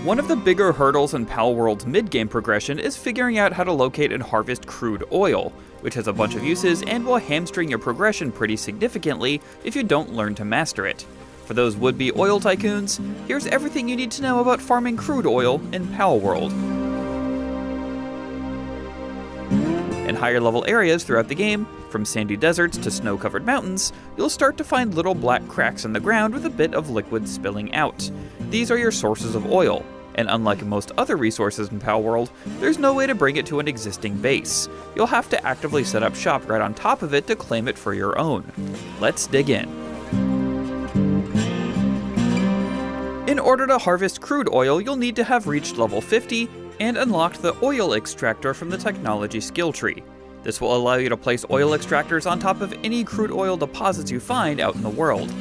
One of the bigger hurdles in Palworld's mid-game progression is figuring out how to locate and harvest crude oil, which has a bunch of uses and will hamstring your progression pretty significantly if you don't learn to master it. For those would-be oil tycoons, here's everything you need to know about farming crude oil in Palworld. In higher level areas throughout the game, from sandy deserts to snow-covered mountains, you'll start to find little black cracks in the ground with a bit of liquid spilling out. These are your sources of oil, and unlike most other resources in Palworld, there's no way to bring it to an existing base. You'll have to actively set up shop right on top of it to claim it for your own. Let's dig in. In order to harvest crude oil, you'll need to have reached level 50 and unlocked the oil extractor from the technology skill tree. This will allow you to place oil extractors on top of any crude oil deposits you find out in the world.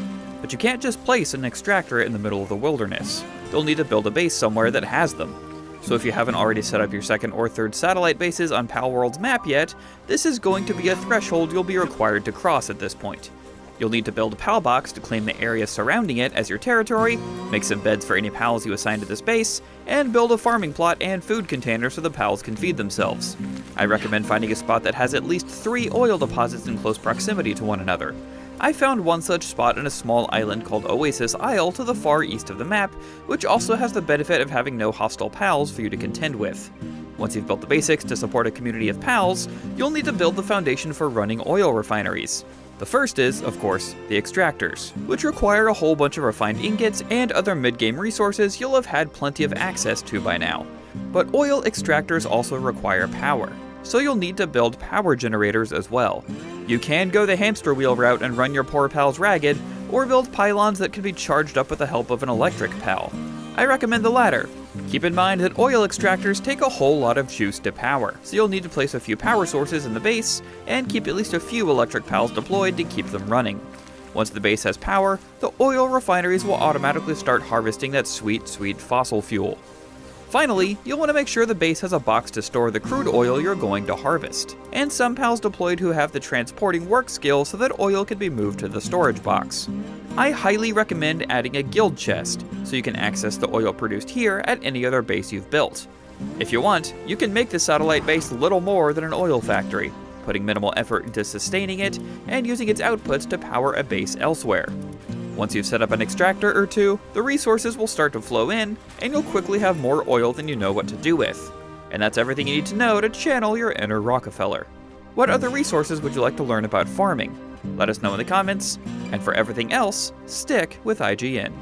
But you can't just place an extractor in the middle of the wilderness. You'll need to build a base somewhere that has them. So if you haven't already set up your second or third satellite bases on Palworld's map yet, this is going to be a threshold you'll be required to cross at this point. You'll need to build a PAL box to claim the area surrounding it as your territory, make some beds for any PALs you assign to this base, and build a farming plot and food container so the PALs can feed themselves. I recommend finding a spot that has at least 3 oil deposits in close proximity to one another. I found one such spot in a small island called Oasis Isle to the far east of the map, which also has the benefit of having no hostile PALs for you to contend with. Once you've built the basics to support a community of PALs, you'll need to build the foundation for running oil refineries. The first is, of course, the extractors, which require a whole bunch of refined ingots and other mid-game resources you'll have had plenty of access to by now. But oil extractors also require power, so you'll need to build power generators as well. You can go the hamster wheel route and run your poor PALs ragged, or build pylons that can be charged up with the help of an electric PAL. I recommend the latter. Keep in mind that oil extractors take a whole lot of juice to power, so you'll need to place a few power sources in the base, and keep at least a few electric PALs deployed to keep them running. Once the base has power, the oil refineries will automatically start harvesting that sweet, sweet fossil fuel. Finally, you'll want to make sure the base has a box to store the crude oil you're going to harvest, and some PALs deployed who have the transporting work skill so that oil can be moved to the storage box. I highly recommend adding a guild chest, so you can access the oil produced here at any other base you've built. If you want, you can make the satellite base little more than an oil factory, putting minimal effort into sustaining it and using its outputs to power a base elsewhere. Once you've set up an extractor or two, the resources will start to flow in, and you'll quickly have more oil than you know what to do with. And that's everything you need to know to channel your inner Rockefeller. What other resources would you like to learn about farming? Let us know in the comments, and for everything else, stick with IGN.